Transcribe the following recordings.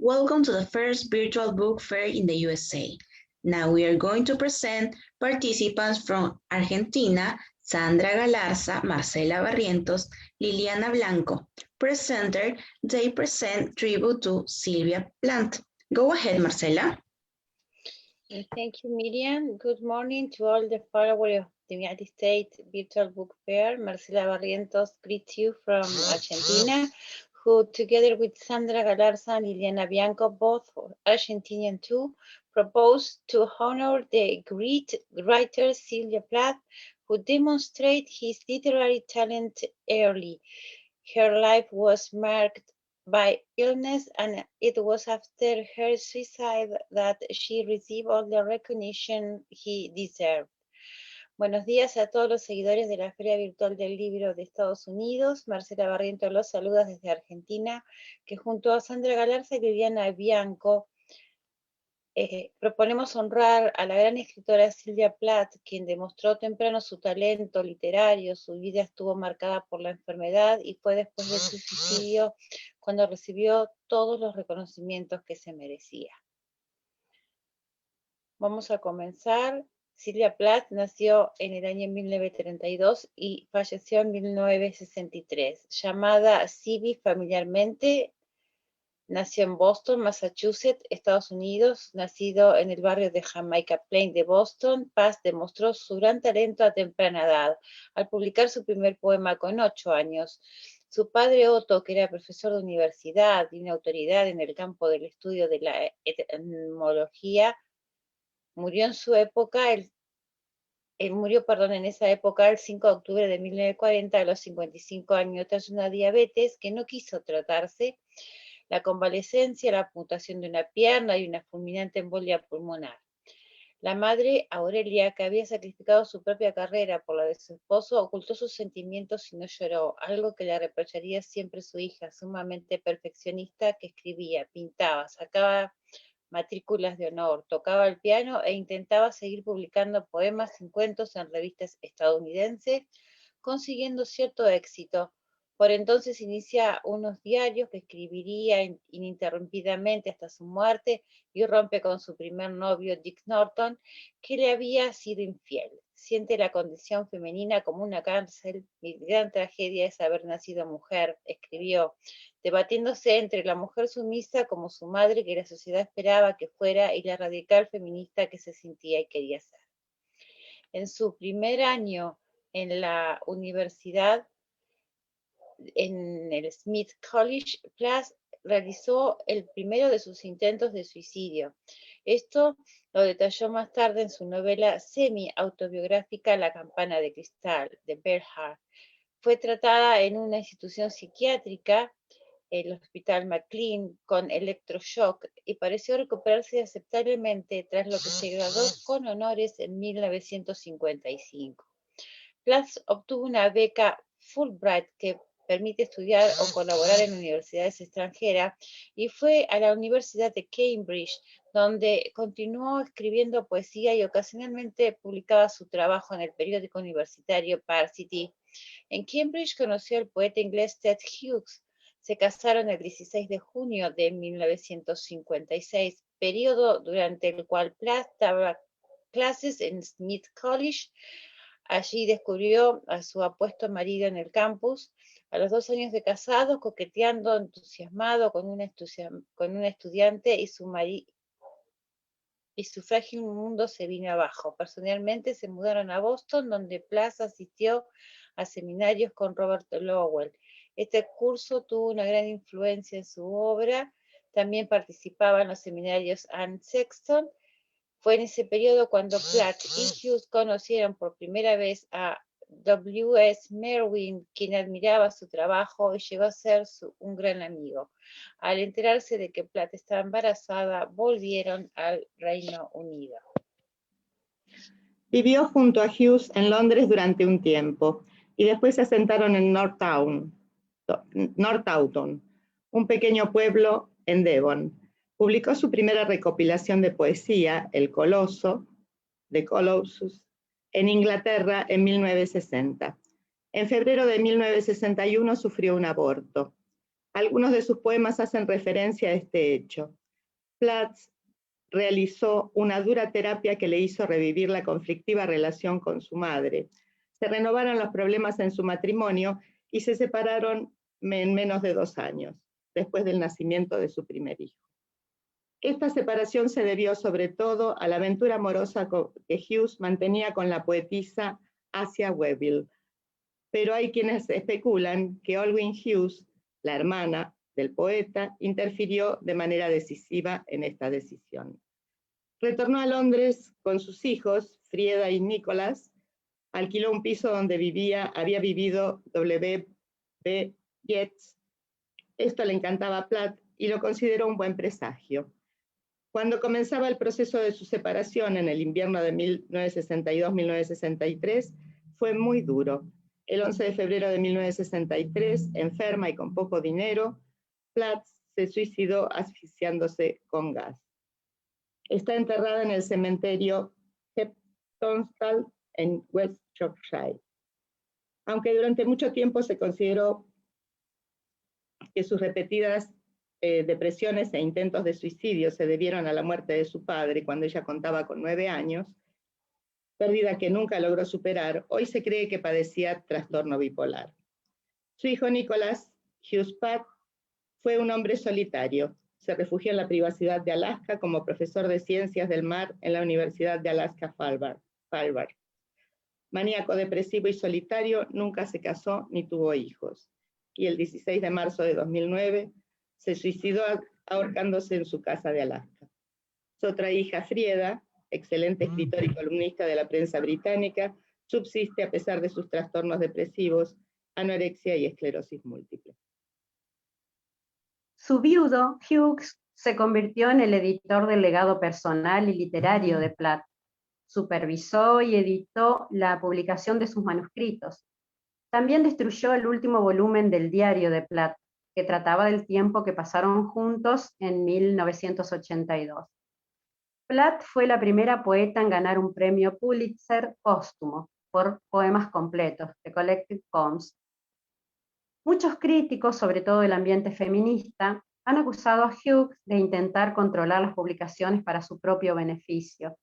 Welcome to the first virtual book fair in the USA. Now we are going to present participants from Argentina, Sandra Galarza, Marcela Barrientos, Liliana Blanco. Presenter, they present tribute to Sylvia Plath. Go ahead, Marcela. Thank you, Miriam. Good morning to all the followers of the United States Virtual Book Fair. Marcela Barrientos greets you from Argentina, who together with Sandra Galarza and Liliana Bianco, both Argentinian too, propose to honor the great writer Sylvia Plath, who demonstrated his literary talent early. Her life was marked by illness, and it was after her suicide that she received all the recognition he deserved. Buenos días a todos los seguidores de la Feria Virtual del Libro de Estados Unidos. Marcela Barrientos los saluda desde Argentina, que junto a Sandra Galarza y Liliana Bianco proponemos honrar a la gran escritora Sylvia Plath, quien demostró temprano su talento literario. Su vida estuvo marcada por la enfermedad y fue después de su suicidio cuando recibió todos los reconocimientos que se merecía. Vamos a comenzar. Sylvia Plath nació en el año 1932 y falleció en 1963. Llamada Sibi familiarmente, nació en Boston, Massachusetts, Estados Unidos. Nacido en el barrio de Jamaica Plain de Boston, Plath demostró su gran talento a temprana edad, al publicar su primer poema con 8 años. Su padre Otto, que era profesor de universidad y una autoridad en el campo del estudio de la etnología, murió en esa época el 5 de octubre de 1940 a los 55 años tras una diabetes que no quiso tratarse, la convalecencia, la amputación de una pierna y una fulminante embolia pulmonar. La madre, Aurelia, que había sacrificado su propia carrera por la de su esposo, ocultó sus sentimientos y no lloró, algo que le reprocharía siempre su hija, sumamente perfeccionista, que escribía, pintaba, sacaba matrículas de honor, tocaba el piano e intentaba seguir publicando poemas y cuentos en revistas estadounidenses, consiguiendo cierto éxito. Por entonces inicia unos diarios que escribiría ininterrumpidamente hasta su muerte y rompe con su primer novio, Dick Norton, que le había sido infiel. Siente la condición femenina como una cárcel. Mi gran tragedia es haber nacido mujer, escribió, debatiéndose entre la mujer sumisa como su madre que la sociedad esperaba que fuera y la radical feminista que se sentía y quería ser. En su primer año en la universidad, en el Smith College, Plath realizó el primero de sus intentos de suicidio. Esto lo detalló más tarde en su novela semi-autobiográfica La campana de cristal, de Bernhardt. Fue tratada en una institución psiquiátrica, el Hospital McLean, con electroshock y pareció recuperarse aceptablemente, tras lo que se graduó con honores en 1955. Plath obtuvo una beca Fulbright que permite estudiar o colaborar en universidades extranjeras y fue a la Universidad de Cambridge, donde continuó escribiendo poesía y ocasionalmente publicaba su trabajo en el periódico universitario Varsity. En Cambridge conoció al poeta inglés Ted Hughes. Se casaron el 16 de junio de 1956, periodo durante el cual Plath daba clases en Smith College. Allí descubrió a su apuesto marido en el campus. A los 2 años de casado, coqueteando, entusiasmado con una estudiante, y su frágil mundo se vino abajo. Personalmente se mudaron a Boston, donde Plath asistió a seminarios con Robert Lowell. Este curso tuvo una gran influencia en su obra. También participaba en los seminarios Anne Sexton. Fue en ese periodo cuando Plath y Hughes conocieron por primera vez a W.S. Merwin, quien admiraba su trabajo y llegó a ser un gran amigo. Al enterarse de que Plath estaba embarazada, volvieron al Reino Unido. Vivió junto a Hughes en Londres durante un tiempo y después se asentaron en Northampton, un pequeño pueblo en Devon. Publicó su primera recopilación de poesía, El Coloso, de Colossus, en Inglaterra en 1960. En febrero de 1961 sufrió un aborto. Algunos de sus poemas hacen referencia a este hecho. Plath realizó una dura terapia que le hizo revivir la conflictiva relación con su madre. Se renovaron los problemas en su matrimonio y se separaron en menos de 2 años, después del nacimiento de su primer hijo. Esta separación se debió sobre todo a la aventura amorosa que Hughes mantenía con la poetisa Asia Webbil, pero hay quienes especulan que Olwyn Hughes, la hermana del poeta, interfirió de manera decisiva en esta decisión. Retornó a Londres con sus hijos, Frieda y Nicholas, alquiló un piso donde había vivido W.B. Yeats. Esto le encantaba a Plath y lo consideró un buen presagio. Cuando comenzaba el proceso de su separación en el invierno de 1962-1963, fue muy duro. El 11 de febrero de 1963, enferma y con poco dinero, Plath se suicidó asfixiándose con gas. Está enterrada en el cementerio Heptonstall en West Yorkshire. Aunque durante mucho tiempo se consideró que sus repetidas depresiones e intentos de suicidio se debieron a la muerte de su padre cuando ella contaba con 9 años, pérdida que nunca logró superar, hoy se cree que padecía trastorno bipolar. Su hijo Nicholas Hughes Plath fue un hombre solitario. Se refugió en la privacidad de Alaska como profesor de ciencias del mar en la Universidad de Alaska Fairbanks. Maníaco depresivo y solitario, nunca se casó ni tuvo hijos. Y el 16 de marzo de 2009 se suicidó ahorcándose en su casa de Alaska. Su otra hija, Frieda, excelente escritora y columnista de la prensa británica, subsiste a pesar de sus trastornos depresivos, anorexia y esclerosis múltiple. Su viudo, Hughes, se convirtió en el editor del legado personal y literario de Plath. Supervisó y editó la publicación de sus manuscritos. También destruyó el último volumen del diario de Plath, que trataba del tiempo que pasaron juntos en 1982. Plath fue la primera poeta en ganar un premio Pulitzer póstumo por poemas completos, The Collected Poems. Muchos críticos, sobre todo del ambiente feminista, han acusado a Hughes de intentar controlar las publicaciones para su propio beneficio.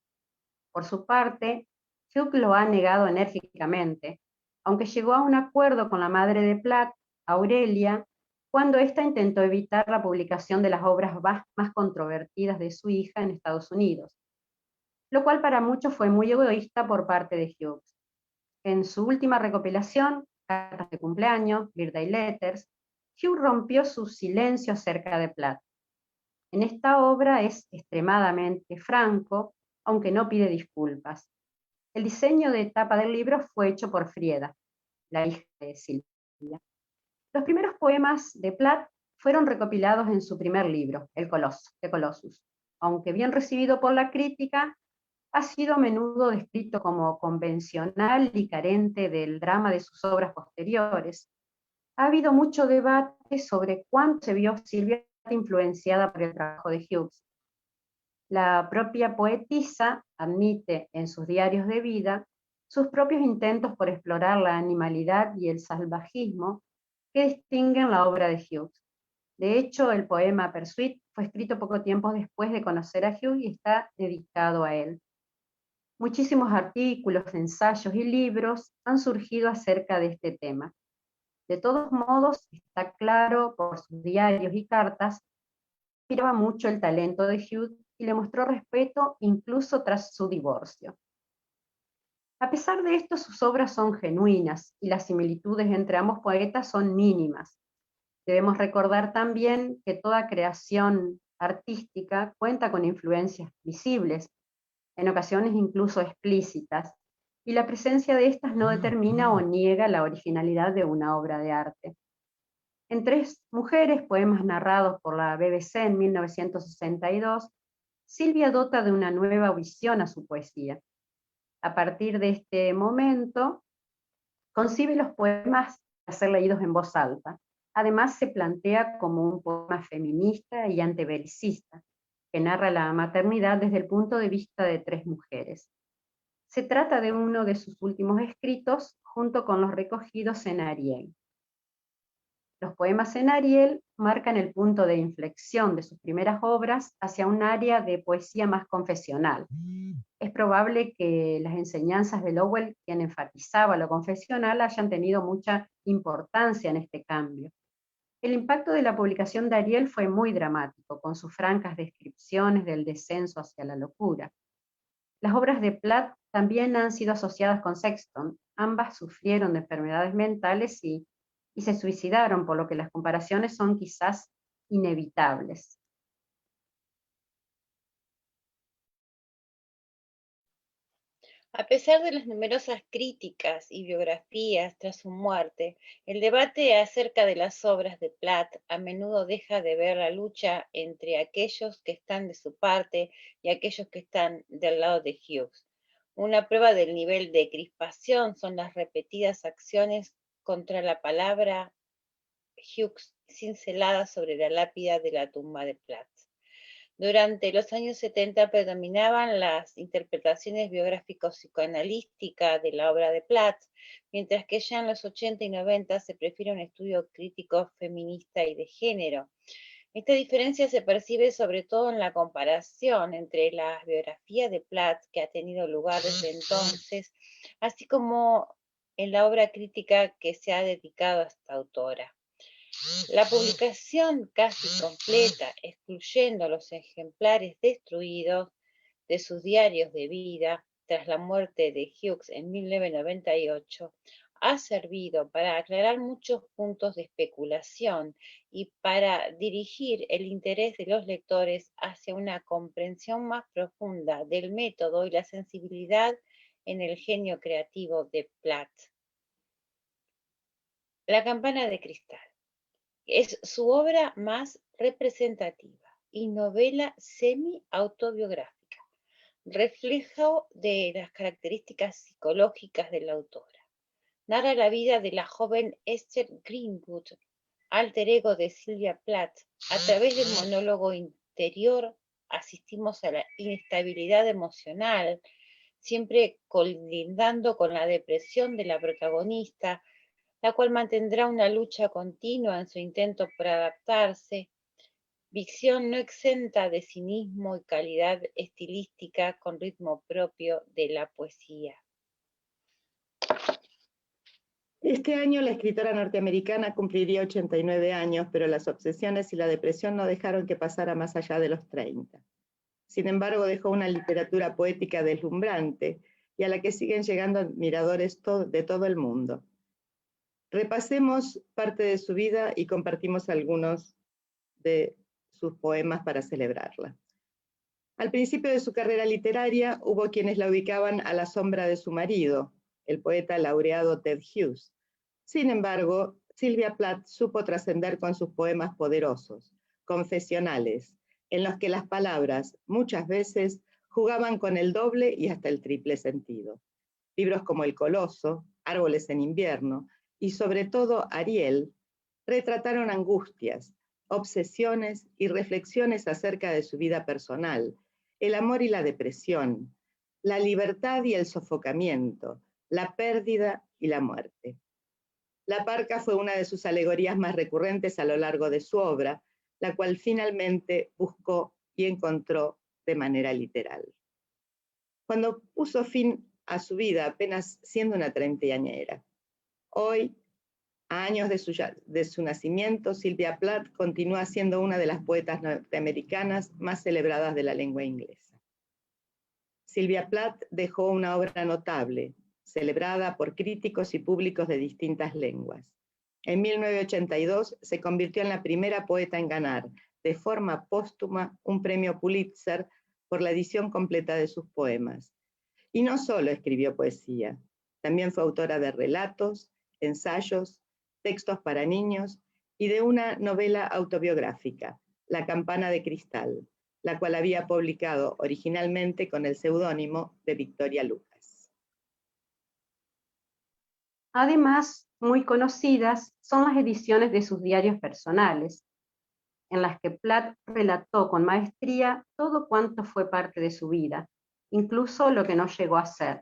Por su parte, Hughes lo ha negado enérgicamente, aunque llegó a un acuerdo con la madre de Plath, Aurelia, cuando ésta intentó evitar la publicación de las obras más controvertidas de su hija en Estados Unidos, lo cual para muchos fue muy egoísta por parte de Hughes. En su última recopilación, Cartas de cumpleaños, Birthday Letters, Hughes rompió su silencio acerca de Plath. En esta obra es extremadamente franco, aunque no pide disculpas. El diseño de tapa del libro fue hecho por Frieda, la hija de Silvia. Los primeros poemas de Plath fueron recopilados en su primer libro, El Coloso, de Colossus. Aunque bien recibido por la crítica, ha sido a menudo descrito como convencional y carente del drama de sus obras posteriores. Ha habido mucho debate sobre cuánto se vio Silvia influenciada por el trabajo de Hughes. La propia poetisa admite en sus diarios de vida sus propios intentos por explorar la animalidad y el salvajismo que distinguen la obra de Hughes. De hecho, el poema Pursuit fue escrito poco tiempo después de conocer a Hughes y está dedicado a él. Muchísimos artículos, ensayos y libros han surgido acerca de este tema. De todos modos, está claro por sus diarios y cartas que admiraba mucho el talento de Hughes y le mostró respeto incluso tras su divorcio. A pesar de esto, sus obras son genuinas y las similitudes entre ambos poetas son mínimas. Debemos recordar también que toda creación artística cuenta con influencias visibles, en ocasiones incluso explícitas, y la presencia de estas no determina o niega la originalidad de una obra de arte. En Tres mujeres, poemas narrados por la BBC en 1962, Silvia dota de una nueva visión a su poesía. A partir de este momento, concibe los poemas para ser leídos en voz alta. Además, se plantea como un poema feminista y antibelicista, que narra la maternidad desde el punto de vista de tres mujeres. Se trata de uno de sus últimos escritos, junto con los recogidos en Ariel. Los poemas en Ariel marcan el punto de inflexión de sus primeras obras hacia un área de poesía más confesional. Es probable que las enseñanzas de Lowell, quien enfatizaba lo confesional, hayan tenido mucha importancia en este cambio. El impacto de la publicación de Ariel fue muy dramático, con sus francas descripciones del descenso hacia la locura. Las obras de Platt también han sido asociadas con Sexton. Ambas sufrieron de enfermedades mentales y se suicidaron, por lo que las comparaciones son quizás inevitables. A pesar de las numerosas críticas y biografías tras su muerte, el debate acerca de las obras de Platt a menudo deja de ver la lucha entre aquellos que están de su parte y aquellos que están del lado de Hughes. Una prueba del nivel de crispación son las repetidas acciones contra la palabra Hughes cinceladas sobre la lápida de la tumba de Platt. Durante los años 70 predominaban las interpretaciones biográfico-psicoanalísticas de la obra de Platt, mientras que ya en los 80 y 90 se prefiere un estudio crítico feminista y de género. Esta diferencia se percibe sobre todo en la comparación entre la biografía de Platt, que ha tenido lugar desde entonces, así como en la obra crítica que se ha dedicado a esta autora. La publicación casi completa, excluyendo los ejemplares destruidos de sus diarios de vida tras la muerte de Hughes en 1998, ha servido para aclarar muchos puntos de especulación y para dirigir el interés de los lectores hacia una comprensión más profunda del método y la sensibilidad en el genio creativo de Platt. La campana de cristal es su obra más representativa y novela semi-autobiográfica, reflejo de las características psicológicas de la autora. Narra la vida de la joven Esther Greenwood, alter ego de Sylvia Plath. A través del monólogo interior asistimos a la inestabilidad emocional, siempre colindando con la depresión de la protagonista, la cual mantendrá una lucha continua en su intento por adaptarse, ficción no exenta de cinismo y calidad estilística con ritmo propio de la poesía. Este año la escritora norteamericana cumpliría 89 años, pero las obsesiones y la depresión no dejaron que pasara más allá de los 30. Sin embargo, dejó una literatura poética deslumbrante y a la que siguen llegando admiradores de todo el mundo. Repasemos parte de su vida y compartimos algunos de sus poemas para celebrarla. Al principio de su carrera literaria, hubo quienes la ubicaban a la sombra de su marido, el poeta laureado Ted Hughes. Sin embargo, Sylvia Plath supo trascender con sus poemas poderosos, confesionales, en los que las palabras muchas veces jugaban con el doble y hasta el triple sentido. Libros como El Coloso, Árboles en invierno y sobre todo Ariel retrataron angustias, obsesiones y reflexiones acerca de su vida personal, el amor y la depresión, la libertad y el sofocamiento, la pérdida y la muerte. La parca fue una de sus alegorías más recurrentes a lo largo de su obra, la cual finalmente buscó y encontró de manera literal. Cuando puso fin a su vida apenas siendo una treintañera, hoy, a años de su nacimiento, Sylvia Plath continúa siendo una de las poetas norteamericanas más celebradas de la lengua inglesa. Sylvia Plath dejó una obra notable, celebrada por críticos y públicos de distintas lenguas. En 1982 se convirtió en la primera poeta en ganar, de forma póstuma, un premio Pulitzer por la edición completa de sus poemas. Y no solo escribió poesía, también fue autora de relatos, ensayos, textos para niños y de una novela autobiográfica, La campana de cristal, la cual había publicado originalmente con el seudónimo de Victoria Lucas. Además, muy conocidas son las ediciones de sus diarios personales, en las que Plath relató con maestría todo cuanto fue parte de su vida, incluso lo que no llegó a ser.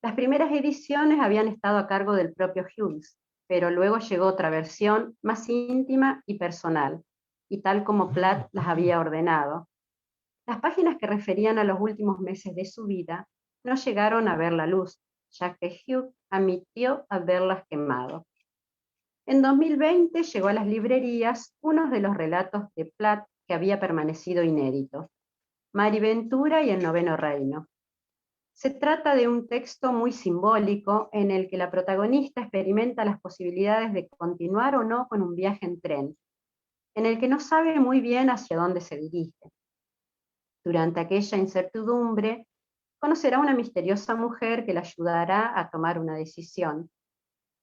Las primeras ediciones habían estado a cargo del propio Hughes, pero luego llegó otra versión más íntima y personal, y tal como Platt las había ordenado. Las páginas que referían a los últimos meses de su vida no llegaron a ver la luz, ya que Hugh admitió haberlas quemado. En 2020 llegó a las librerías uno de los relatos de Platt que había permanecido inédito, Mariventura y el Noveno Reino. Se trata de un texto muy simbólico en el que la protagonista experimenta las posibilidades de continuar o no con un viaje en tren, en el que no sabe muy bien hacia dónde se dirige. Durante aquella incertidumbre, conocerá a una misteriosa mujer que la ayudará a tomar una decisión,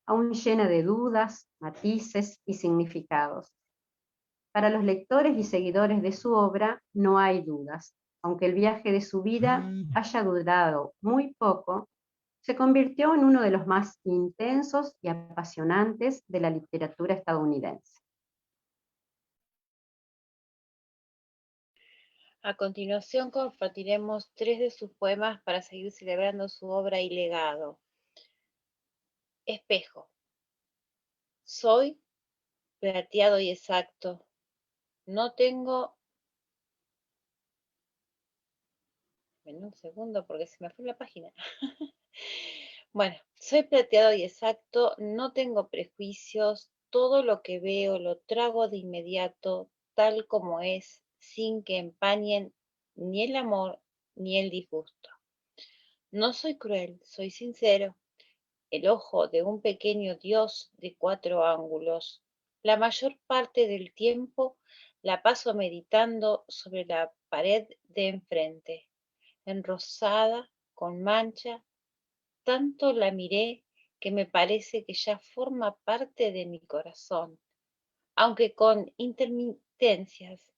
aún llena de dudas, matices y significados. Para los lectores y seguidores de su obra no hay dudas. Aunque el viaje de su vida haya durado muy poco, se convirtió en uno de los más intensos y apasionantes de la literatura estadounidense. A continuación compartiremos 3 de sus poemas para seguir celebrando su obra y legado. Espejo. Soy plateado y exacto. No tengo... Un segundo porque se me fue la página. Bueno, soy plateado y exacto, no tengo prejuicios, todo lo que veo lo trago de inmediato, tal como es, sin que empañen ni el amor ni el disgusto. No soy cruel, soy sincero, el ojo de un pequeño dios de 4 ángulos. La mayor parte del tiempo la paso meditando sobre la pared de enfrente, enrosada, con mancha. Tanto la miré que me parece que ya forma parte de mi corazón, aunque con intermitencias.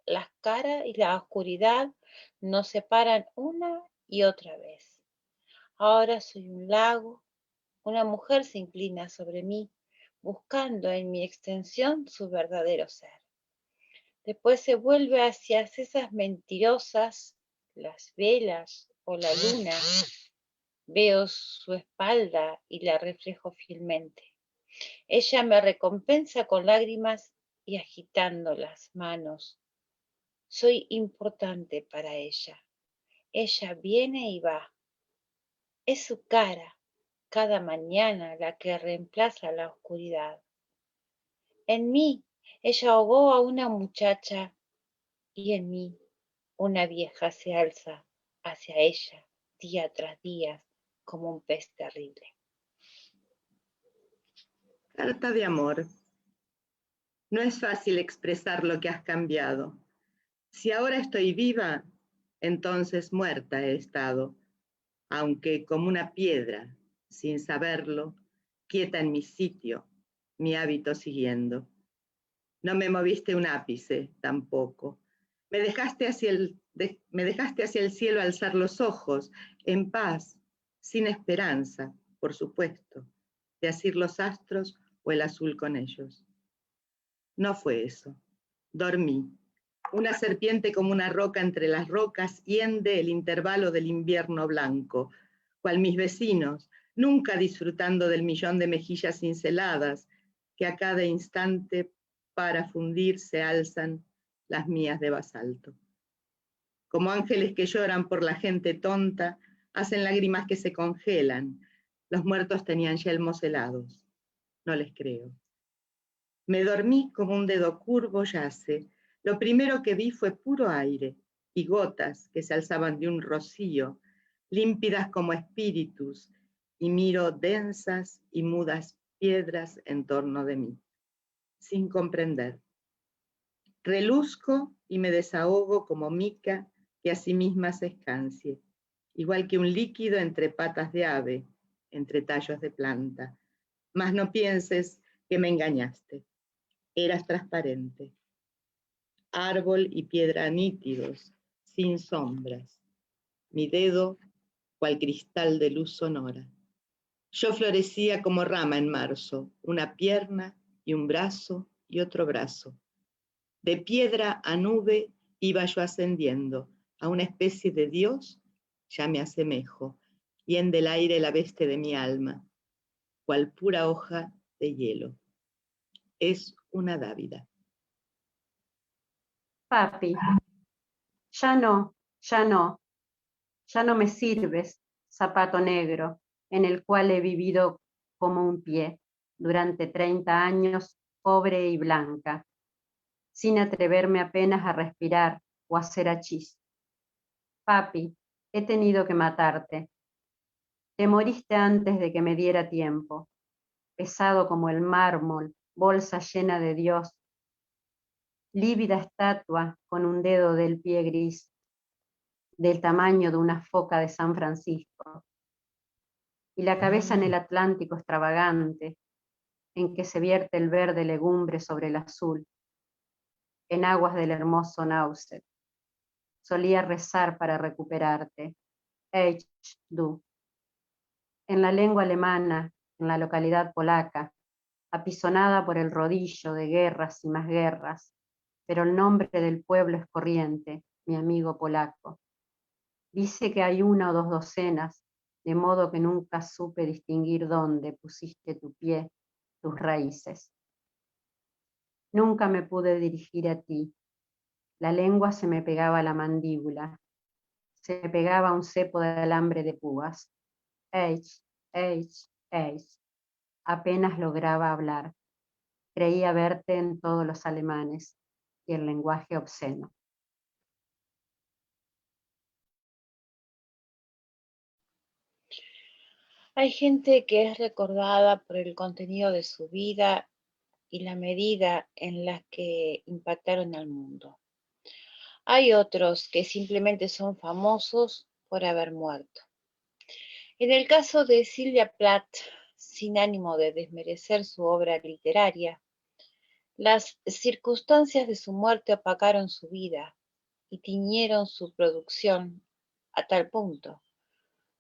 Las caras y la oscuridad nos separan una y otra vez. Ahora soy un lago, una mujer se inclina sobre mí, buscando en mi extensión su verdadero ser. Después se vuelve hacia esas mentirosas, las velas o la luna. Veo su espalda y la reflejo fielmente. Ella me recompensa con lágrimas y agitando las manos. Soy importante para ella. Ella viene y va. Es su cara, cada mañana, la que reemplaza la oscuridad. En mí, ella ahogó a una muchacha y en mí, una vieja se alza hacia ella día tras día como un pez terrible. Carta de amor. No es fácil expresar lo que has cambiado. Si ahora estoy viva, entonces muerta he estado, aunque como una piedra, sin saberlo, quieta en mi sitio, mi hábito siguiendo. No me moviste un ápice tampoco. Me dejaste hacia el cielo alzar los ojos, en paz, sin esperanza, por supuesto, de asir los astros o el azul con ellos. No fue eso. Dormí. Una serpiente como una roca entre las rocas hiende el intervalo del invierno blanco, cual mis vecinos, nunca disfrutando del millón de mejillas cinceladas que a cada instante para fundir se alzan las mías de basalto. Como ángeles que lloran por la gente tonta, hacen lágrimas que se congelan. Los muertos tenían yelmos helados. No les creo. Me dormí como un dedo curvo yace. Lo primero que vi fue puro aire y gotas que se alzaban de un rocío, límpidas como espíritus, y miro densas y mudas piedras en torno de mí, sin comprender. Reluzco y me desahogo como mica que a sí misma se escancie, igual que un líquido entre patas de ave, entre tallos de planta. Mas no pienses que me engañaste. Eras transparente. Árbol y piedra nítidos, sin sombras. Mi dedo, cual cristal de luz sonora. Yo florecía como rama en marzo, una pierna y un brazo y otro brazo. De piedra a nube iba yo ascendiendo, a una especie de Dios ya me asemejo, y en del aire la veste de mi alma, cual pura hoja de hielo. Es una dávida. Papi, ya no, ya no, ya no me sirves, zapato negro, en el cual he vivido como un pie, durante 30 años, pobre y blanca, sin atreverme apenas a respirar o a hacer achís. Papi, he tenido que matarte. Te moriste antes de que me diera tiempo, pesado como el mármol, bolsa llena de Dios, lívida estatua con un dedo del pie gris, del tamaño de una foca de San Francisco, y la cabeza en el Atlántico extravagante, en que se vierte el verde legumbre sobre el azul, en aguas del hermoso Nauset. Solía rezar para recuperarte. Du. En la lengua alemana, en la localidad polaca, apisonada por el rodillo de guerras y más guerras, pero el nombre del pueblo es corriente, mi amigo polaco. Dice que hay 1 o 2 docenas, de modo que nunca supe distinguir dónde pusiste tu pie, tus raíces. Nunca me pude dirigir a ti. La lengua se me pegaba a la mandíbula. Se me pegaba un cepo de alambre de púas. H. Apenas lograba hablar. Creía verte en todos los alemanes y el lenguaje obsceno. Hay gente que es recordada por el contenido de su vida y la medida en la que impactaron al mundo. Hay otros que simplemente son famosos por haber muerto. En el caso de Sylvia Plath, sin ánimo de desmerecer su obra literaria, las circunstancias de su muerte opacaron su vida y tiñeron su producción a tal punto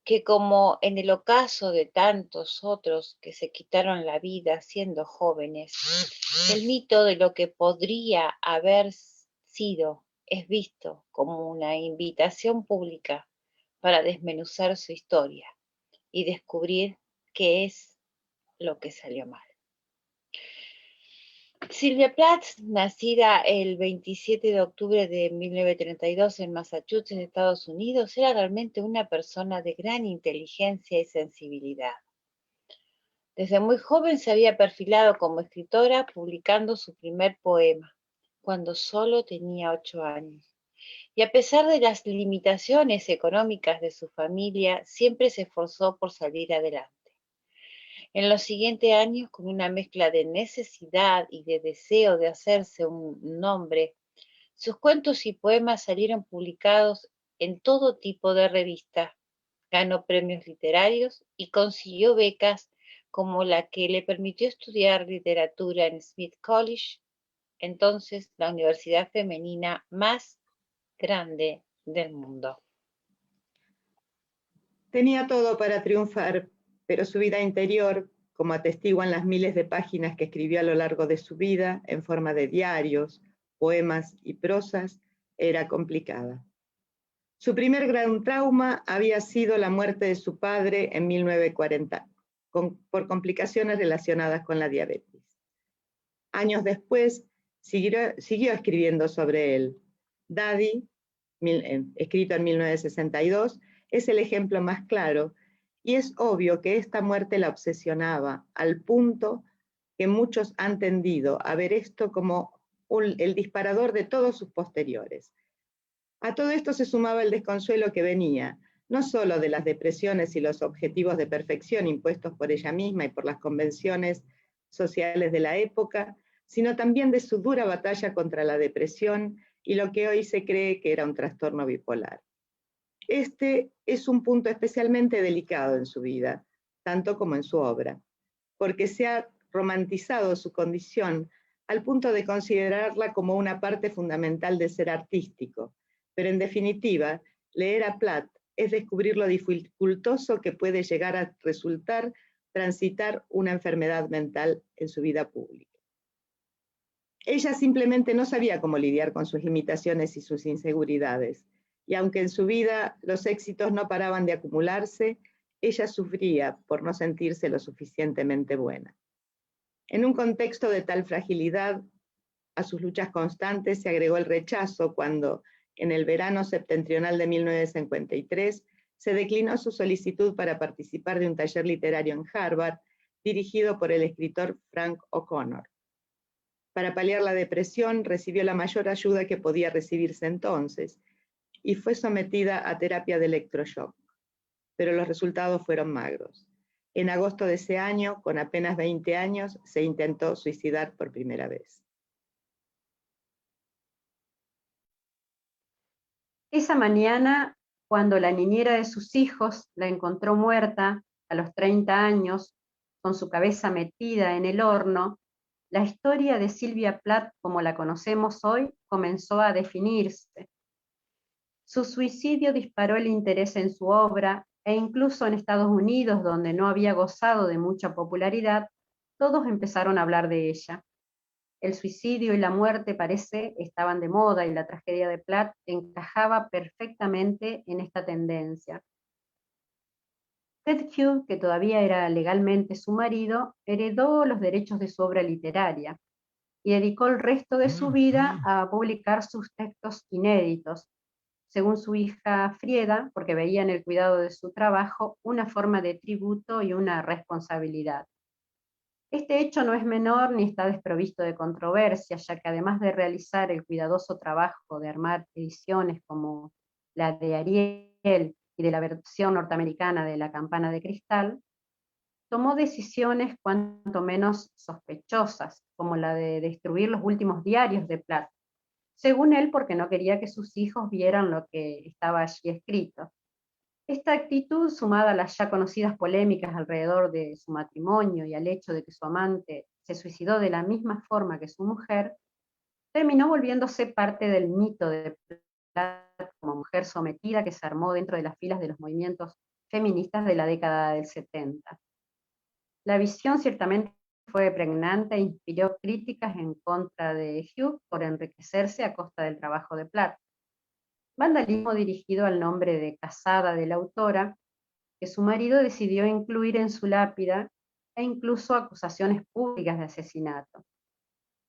que, como en el ocaso de tantos otros que se quitaron la vida siendo jóvenes, el mito de lo que podría haber sido es visto como una invitación pública para desmenuzar su historia y descubrir qué es lo que salió mal. Sylvia Plath, nacida el 27 de octubre de 1932 en Massachusetts, Estados Unidos, era realmente una persona de gran inteligencia y sensibilidad. Desde muy joven se había perfilado como escritora, publicando su primer poema, cuando solo tenía 8 años. Y a pesar de las limitaciones económicas de su familia, siempre se esforzó por salir adelante. En los siguientes años, con una mezcla de necesidad y de deseo de hacerse un nombre, sus cuentos y poemas salieron publicados en todo tipo de revistas. Ganó premios literarios y consiguió becas como la que le permitió estudiar literatura en Smith College, entonces la universidad femenina más grande del mundo. Tenía todo para triunfar, pero su vida interior, como atestiguan las miles de páginas que escribió a lo largo de su vida, en forma de diarios, poemas y prosas, era complicada. Su primer gran trauma había sido la muerte de su padre en 1940, por complicaciones relacionadas con la diabetes. Años después, siguió escribiendo sobre él. Daddy, escrito en 1962, es el ejemplo más claro, y es obvio que esta muerte la obsesionaba, al punto que muchos han tendido a ver esto como el disparador de todos sus posteriores. A todo esto se sumaba el desconsuelo que venía, no solo de las depresiones y los objetivos de perfección impuestos por ella misma y por las convenciones sociales de la época, sino también de su dura batalla contra la depresión y lo que hoy se cree que era un trastorno bipolar. Este es un punto especialmente delicado en su vida, tanto como en su obra, porque se ha romantizado su condición al punto de considerarla como una parte fundamental de ser artístico, pero en definitiva, leer a Plath es descubrir lo dificultoso que puede llegar a resultar transitar una enfermedad mental en su vida pública. Ella simplemente no sabía cómo lidiar con sus limitaciones y sus inseguridades, y aunque en su vida los éxitos no paraban de acumularse, ella sufría por no sentirse lo suficientemente buena. En un contexto de tal fragilidad, a sus luchas constantes se agregó el rechazo cuando, en el verano septentrional de 1953, se declinó su solicitud para participar de un taller literario en Harvard, dirigido por el escritor Frank O'Connor. Para paliar la depresión, recibió la mayor ayuda que podía recibirse entonces y fue sometida a terapia de electroshock, pero los resultados fueron magros. En agosto de ese año, con apenas 20 años, se intentó suicidar por primera vez. Esa mañana, cuando la niñera de sus hijos la encontró muerta a los 30 años, con su cabeza metida en el horno, la historia de Sylvia Plath, como la conocemos hoy, comenzó a definirse. Su suicidio disparó el interés en su obra e incluso en Estados Unidos, donde no había gozado de mucha popularidad, todos empezaron a hablar de ella. El suicidio y la muerte parece estaban de moda y la tragedia de Plath encajaba perfectamente en esta tendencia. Ted Hughes, que todavía era legalmente su marido, heredó los derechos de su obra literaria y dedicó el resto de su vida a publicar sus textos inéditos, según su hija Frieda, porque veía en el cuidado de su trabajo una forma de tributo y una responsabilidad. Este hecho no es menor ni está desprovisto de controversia, ya que además de realizar el cuidadoso trabajo de armar ediciones como la de Ariel y de la versión norteamericana de La campana de cristal, tomó decisiones cuanto menos sospechosas, como la de destruir los últimos diarios de Plath, según él porque no quería que sus hijos vieran lo que estaba allí escrito. Esta actitud, sumada a las ya conocidas polémicas alrededor de su matrimonio y al hecho de que su amante se suicidó de la misma forma que su mujer, terminó volviéndose parte del mito de Plath como mujer sometida que se armó dentro de las filas de los movimientos feministas de la década del 70. La visión ciertamente fue pregnante e inspiró críticas en contra de Hughes por enriquecerse a costa del trabajo de Plath. Vandalismo dirigido al nombre de casada de la autora, que su marido decidió incluir en su lápida, e incluso acusaciones públicas de asesinato.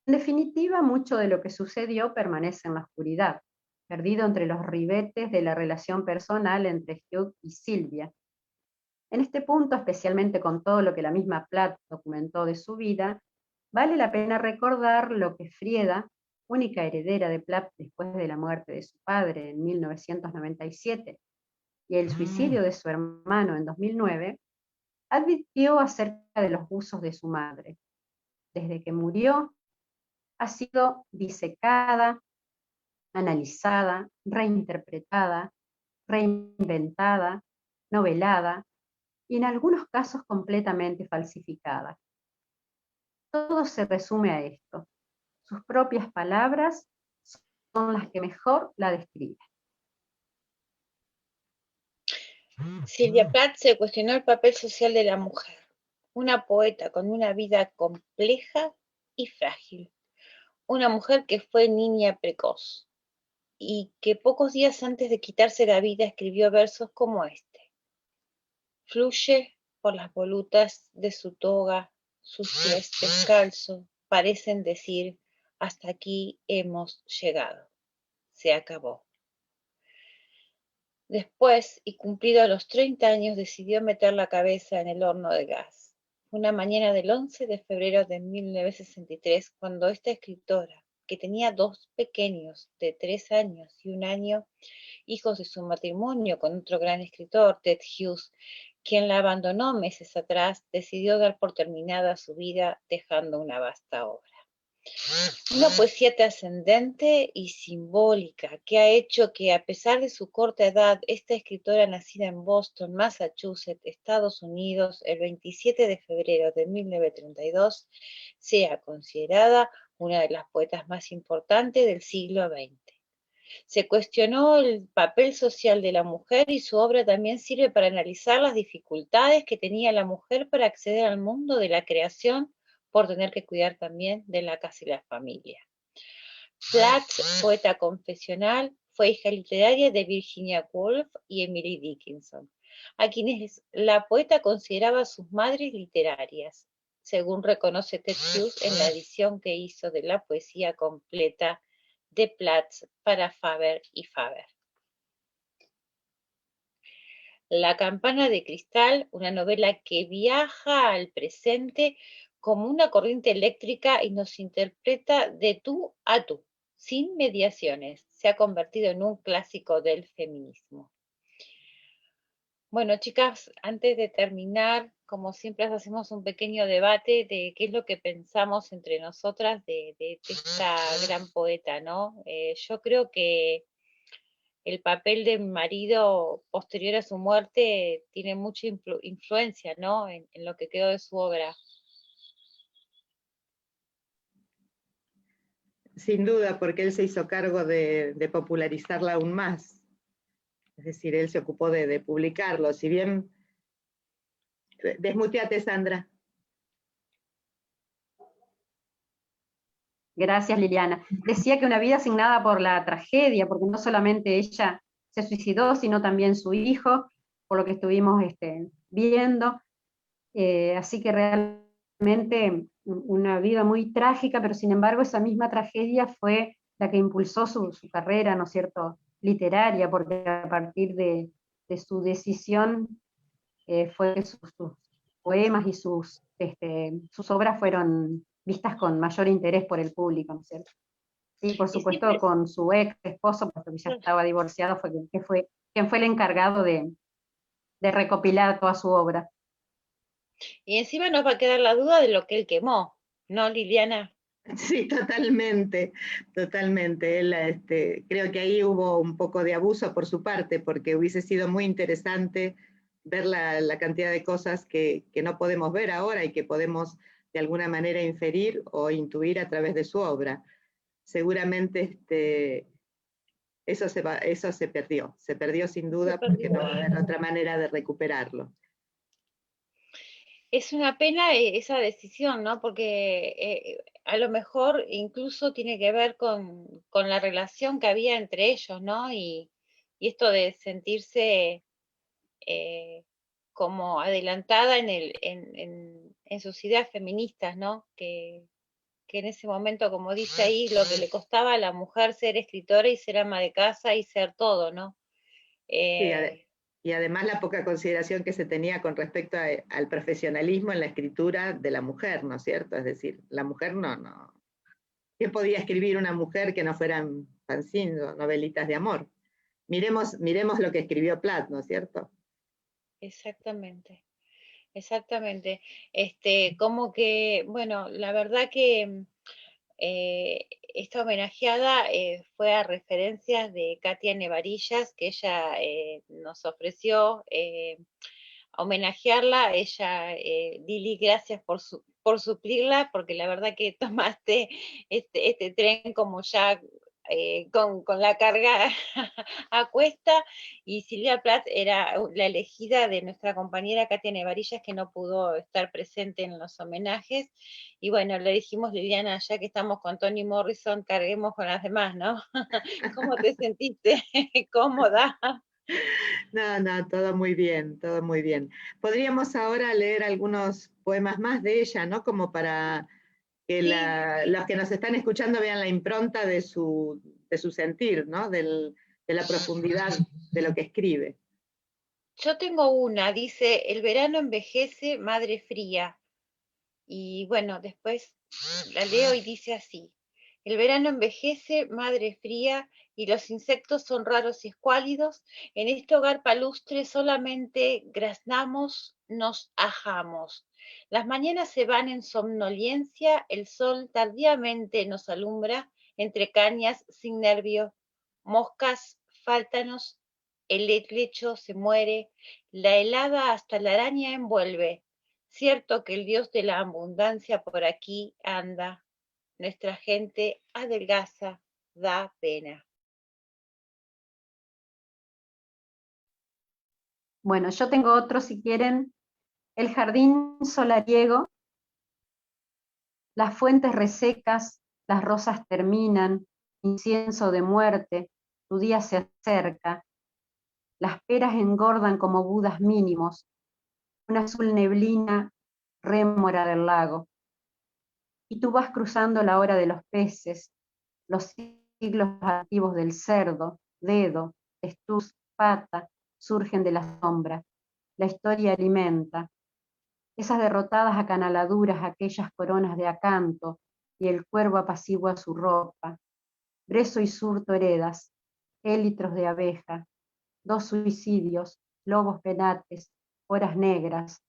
En definitiva, mucho de lo que sucedió permanece en la oscuridad, perdido entre los ribetes de la relación personal entre Hughes y Sylvia. En este punto, especialmente con todo lo que la misma Plath documentó de su vida, vale la pena recordar lo que Frieda, única heredera de Plath después de la muerte de su padre en 1997 y el suicidio de su hermano en 2009, advirtió acerca de los usos de su madre. Desde que murió, ha sido disecada, analizada, reinterpretada, reinventada, novelada y en algunos casos completamente falsificada. Todo se resume a esto. Sus propias palabras son las que mejor la describen. Sylvia Plath se cuestionó el papel social de la mujer, una poeta con una vida compleja y frágil, una mujer que fue niña precoz y que pocos días antes de quitarse la vida escribió versos como este: fluye por las volutas de su toga, sus pies descalzos parecen decir: hasta aquí hemos llegado, se acabó. Después, y cumplidos los 30 años, decidió meter la cabeza en el horno de gas. Una mañana del 11 de febrero de 1963, cuando esta escritora, que tenía dos pequeños de 3 años y 1 año, hijos de su matrimonio con otro gran escritor, Ted Hughes, quien la abandonó meses atrás, decidió dar por terminada su vida dejando una vasta obra. Una poesía trascendente y simbólica que ha hecho que, a pesar de su corta edad, esta escritora nacida en Boston, Massachusetts, Estados Unidos, el 27 de febrero de 1932, sea considerada una de las poetas más importantes del siglo XX. Se cuestionó el papel social de la mujer y su obra también sirve para analizar las dificultades que tenía la mujer para acceder al mundo de la creación por tener que cuidar también de la casa y la familia. Plath, poeta confesional, fue hija literaria de Virginia Woolf y Emily Dickinson, a quienes la poeta consideraba sus madres literarias. según reconoce Ted Hughes en la edición que hizo de la poesía completa de Plath para Faber y Faber. La campana de cristal, una novela que viaja al presente como una corriente eléctrica y nos interpreta de tú a tú, sin mediaciones. Se ha convertido en un clásico del feminismo. Bueno, chicas, antes de terminar, como siempre hacemos un pequeño debate de qué es lo que pensamos entre nosotras de esta gran poeta, ¿no? Yo creo que el papel de mi marido posterior a su muerte tiene mucha influencia, ¿no? En lo que quedó de su obra. Sin duda, porque él se hizo cargo de popularizarla aún más. Es decir, él se ocupó de publicarlo. Si bien... Desmuteate, Sandra. Gracias, Liliana. Decía que una vida asignada por la tragedia, porque no solamente ella se suicidó, sino también su hijo, por lo que estuvimos viendo. Así que realmente una vida muy trágica, pero sin embargo esa misma tragedia fue la que impulsó su carrera, ¿no es cierto?, literaria, porque a partir de su decisión fue que sus poemas y sus obras fueron vistas con mayor interés por el público, ¿no es cierto? Sí, por supuesto con su ex esposo, porque ya estaba divorciado, fue quien fue el encargado de recopilar toda su obra. Y encima nos va a quedar la duda de lo que él quemó, ¿no, Liliana? Sí, totalmente, totalmente. Él, creo que ahí hubo un poco de abuso por su parte, porque hubiese sido muy interesante ver la cantidad de cosas que no podemos ver ahora y que podemos de alguna manera inferir o intuir a través de su obra. Seguramente eso se perdió sin duda, porque no va a haber otra manera de recuperarlo. Es una pena esa decisión, ¿no? Porque a lo mejor incluso tiene que ver con la relación que había entre ellos, ¿no? Y esto de sentirse como adelantada en sus ideas feministas, ¿no? Que en ese momento, como dice ahí, lo que le costaba a la mujer ser escritora y ser ama de casa y ser todo, ¿no? Sí, y además la poca consideración que se tenía con respecto al profesionalismo en la escritura de la mujer, ¿no es cierto? Es decir, la mujer no. ¿Qué podía escribir una mujer que no fueran fanzines o novelitas de amor? Miremos lo que escribió Plath, ¿no es cierto? Exactamente, exactamente. Como que, bueno, la verdad que esta homenajeada fue a referencias de Katia Nevarillas, que ella nos ofreció homenajearla. Ella, Lili, gracias por suplirla, porque la verdad que tomaste este tren como ya con la carga a cuesta, y Silvia Plath era la elegida de nuestra compañera Katia Nevarillas, que no pudo estar presente en los homenajes, y bueno, le dijimos, Liliana, ya que estamos con Toni Morrison, carguemos con las demás, ¿no? ¿Cómo te sentiste? ¿Cómoda? No, todo muy bien, todo muy bien. Podríamos ahora leer algunos poemas más de ella, ¿no? Como para que Sí. los que nos están escuchando vean la impronta de su sentir, ¿no? De la profundidad de lo que escribe. Yo tengo una, dice, el verano envejece, madre fría. Y bueno, después la leo y dice así. El verano envejece, madre fría, y los insectos son raros y escuálidos. En este hogar palustre solamente graznamos, nos ajamos. Las mañanas se van en somnolencia, el sol tardíamente nos alumbra entre cañas sin nervio, moscas, fáltanos, el lecho se muere, la helada hasta la araña envuelve. Cierto que el Dios de la abundancia por aquí anda, nuestra gente adelgaza, da pena. Bueno, yo tengo otro si quieren. El jardín solariego, las fuentes resecas, las rosas terminan, incienso de muerte, tu día se acerca, las peras engordan como budas mínimos, una azul neblina rémora del lago. Y tú vas cruzando la hora de los peces, los siglos activos del cerdo, dedo, estuz, pata, surgen de la sombra. La historia alimenta. Esas derrotadas acanaladuras, aquellas coronas de acanto, y el cuervo apacigua su ropa. Brezo y surto heredas, élitros de abeja, 2 suicidios, lobos penates, horas negras,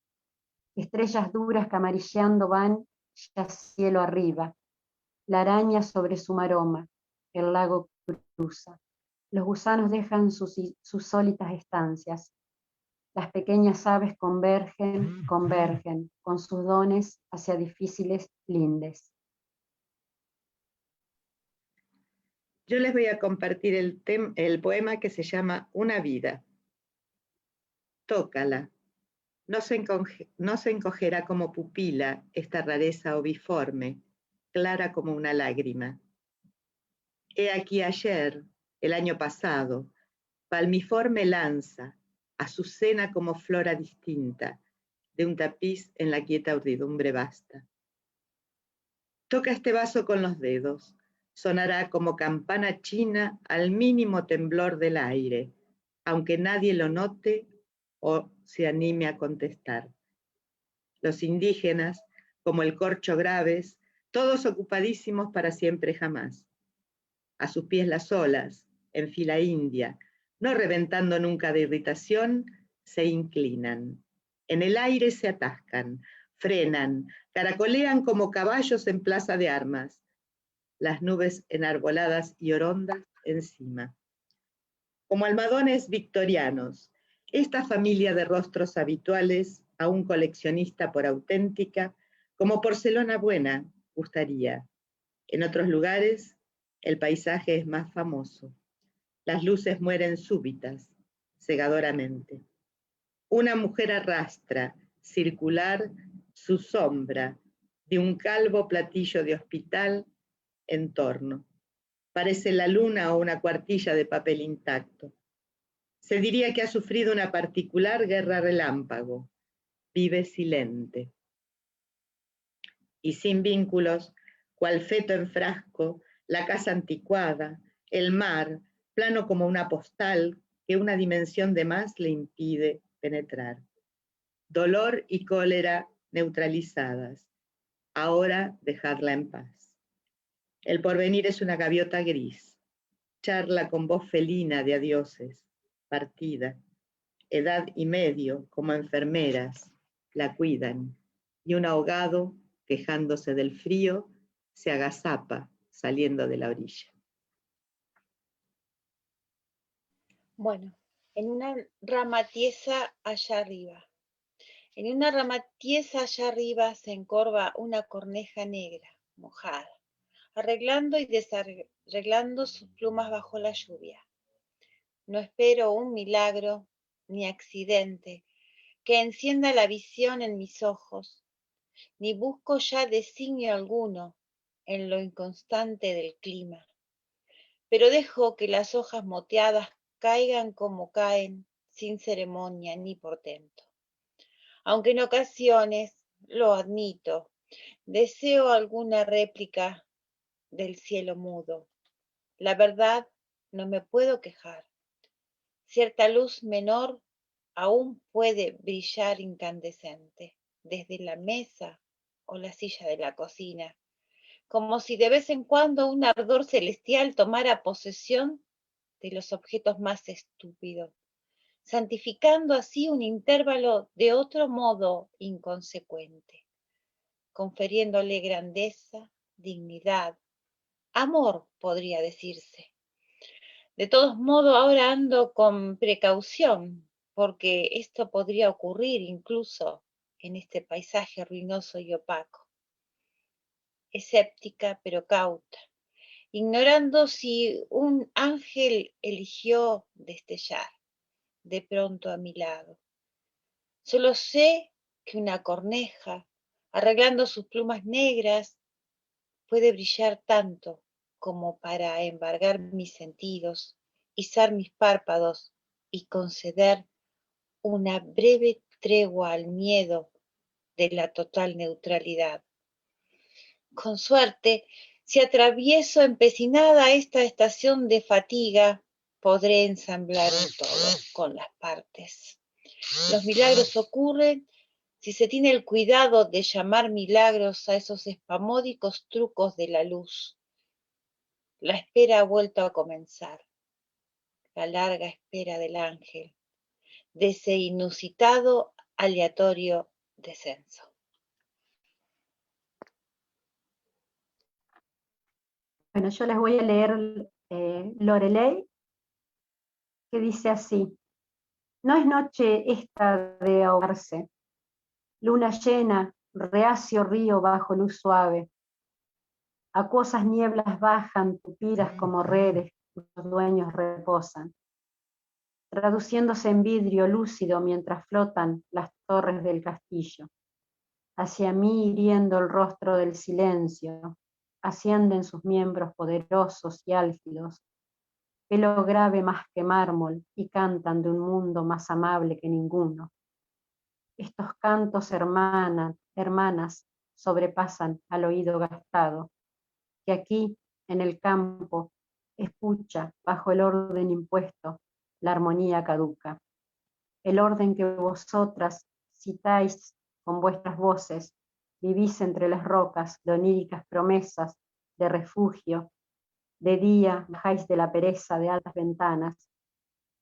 estrellas duras que amarilleando van ya cielo arriba, la araña sobre su maroma, el lago cruza. Los gusanos dejan sus sólitas estancias. Las pequeñas aves convergen, con sus dones hacia difíciles lindes. Yo les voy a compartir el poema que se llama Una vida. Tócala. No se encogerá como pupila esta rareza oviforme, clara como una lágrima. He aquí ayer, el año pasado, palmiforme lanza, azucena como flora distinta, de un tapiz en la quieta urdidumbre vasta. Toca este vaso con los dedos, sonará como campana china al mínimo temblor del aire, aunque nadie lo note o se anime a contestar. Los indígenas, como el corcho graves, todos ocupadísimos para siempre jamás. A sus pies las olas, en fila india, no reventando nunca de irritación, se inclinan. En el aire se atascan, frenan, caracolean como caballos en plaza de armas. Las nubes enarboladas y orondas encima. Como almohadones victorianos, esta familia de rostros habituales a un coleccionista por auténtica, como porcelana buena, gustaría. En otros lugares, el paisaje es más famoso. Las luces mueren súbitas, cegadoramente. Una mujer arrastra, circular, su sombra de un calvo platillo de hospital en torno. Parece la luna o una cuartilla de papel intacto. Se diría que ha sufrido una particular guerra relámpago. Vive silente. Y sin vínculos, cual feto en frasco, la casa anticuada, el mar, plano como una postal que una dimensión de más le impide penetrar. Dolor y cólera neutralizadas. Ahora dejadla en paz. El porvenir es una gaviota gris. Charla con voz felina de adioses. Partida. Edad y medio, como enfermeras, la cuidan. Y un ahogado, quejándose del frío, se agazapa saliendo de la orilla. Bueno, en una rama tiesa allá arriba. En una rama tiesa allá arriba se encorva una corneja negra, mojada, arreglando y desarreglando sus plumas bajo la lluvia. No espero un milagro ni accidente que encienda la visión en mis ojos, ni busco ya designio alguno en lo inconstante del clima. Pero dejo que las hojas moteadas caigan como caen, sin ceremonia ni portento. Aunque en ocasiones, lo admito, deseo alguna réplica del cielo mudo. La verdad, no me puedo quejar. Cierta luz menor aún puede brillar incandescente desde la mesa o la silla de la cocina, como si de vez en cuando un ardor celestial tomara posesión de los objetos más estúpidos, santificando así un intervalo de otro modo inconsecuente, confiriéndole grandeza, dignidad, amor, podría decirse. De todos modos, ahora ando con precaución, porque esto podría ocurrir incluso en este paisaje ruinoso y opaco. Escéptica pero cauta, ignorando si un ángel eligió destellar de pronto a mi lado. Solo sé que una corneja, arreglando sus plumas negras, puede brillar tanto como para embargar mis sentidos, izar mis párpados y conceder una breve tregua al miedo de la total neutralidad. Con suerte, si atravieso empecinada esta estación de fatiga, podré ensamblar un todo con las partes. Los milagros ocurren si se tiene el cuidado de llamar milagros a esos espamódicos trucos de la luz. La espera ha vuelto a comenzar, la larga espera del ángel, de ese inusitado aleatorio descenso. Bueno, yo les voy a leer Loreley, que dice así: no es noche esta de ahogarse, luna llena, reacio río bajo luz suave, acuosas nieblas bajan tupidas como redes, los dueños reposan, traduciéndose en vidrio lúcido mientras flotan las torres del castillo. Hacia mí hiriendo el rostro del silencio, ascienden sus miembros poderosos y álgidos, pelo grave más que mármol, y cantan de un mundo más amable que ninguno. Estos cantos hermanas, sobrepasan al oído gastado, que aquí, en el campo, escucha, bajo el orden impuesto, la armonía caduca. El orden que vosotras citáis con vuestras voces, vivís entre las rocas de oníricas promesas de refugio, de día bajáis de la pereza de altas ventanas,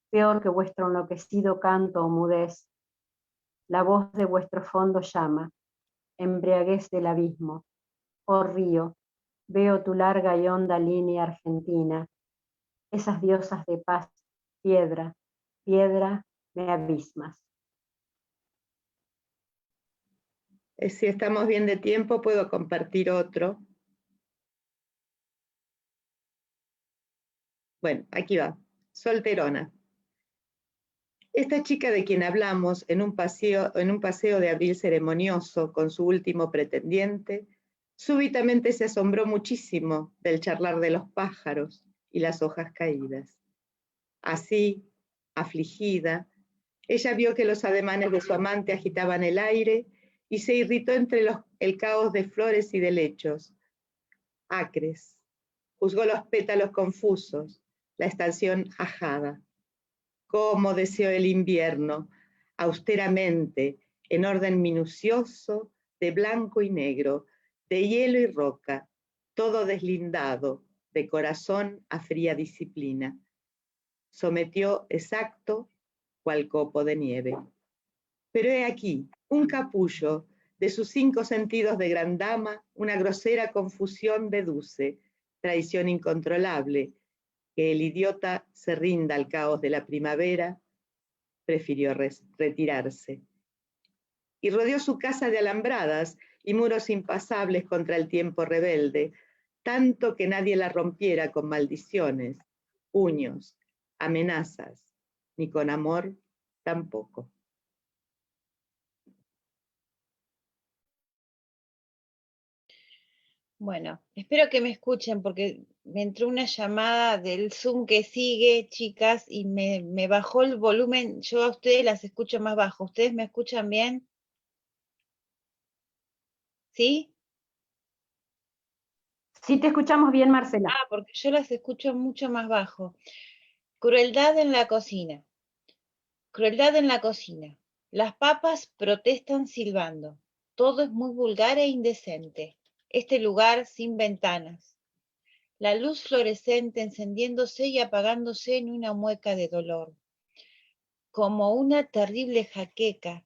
peor que vuestro enloquecido canto o mudez. La voz de vuestro fondo llama, embriaguez del abismo. Oh río, veo tu larga y honda línea argentina, esas diosas de paz, piedra, piedra, me abismas. Si estamos bien de tiempo, puedo compartir otro. Bueno, aquí va. Solterona. Esta chica de quien hablamos en un paseo de abril ceremonioso con su último pretendiente, súbitamente se asombró muchísimo del charlar de los pájaros y las hojas caídas. Así, afligida, ella vio que los ademanes de su amante agitaban el aire y se irritó entre el caos de flores y de lechos. Acres. Juzgó los pétalos confusos, la estación ajada. Cómo deseó el invierno, austeramente, en orden minucioso, de blanco y negro, de hielo y roca, todo deslindado, de corazón a fría disciplina. Sometió exacto, cual copo de nieve. Pero he aquí, un capullo, de sus 5 sentidos de gran dama, una grosera confusión deduce, traición incontrolable, que el idiota se rinda al caos de la primavera, prefirió retirarse. Y rodeó su casa de alambradas y muros impasables contra el tiempo rebelde, tanto que nadie la rompiera con maldiciones, puños, amenazas, ni con amor tampoco. Bueno, espero que me escuchen porque me entró una llamada del Zoom que sigue, chicas, y me bajó el volumen. Yo a ustedes las escucho más bajo. ¿Ustedes me escuchan bien? ¿Sí? Sí, te escuchamos bien, Marcela. Ah, porque yo las escucho mucho más bajo. Crueldad en la cocina. Crueldad en la cocina. Las papas protestan silbando. Todo es muy vulgar e indecente. Este lugar sin ventanas. La luz fluorescente encendiéndose y apagándose en una mueca de dolor. Como una terrible jaqueca,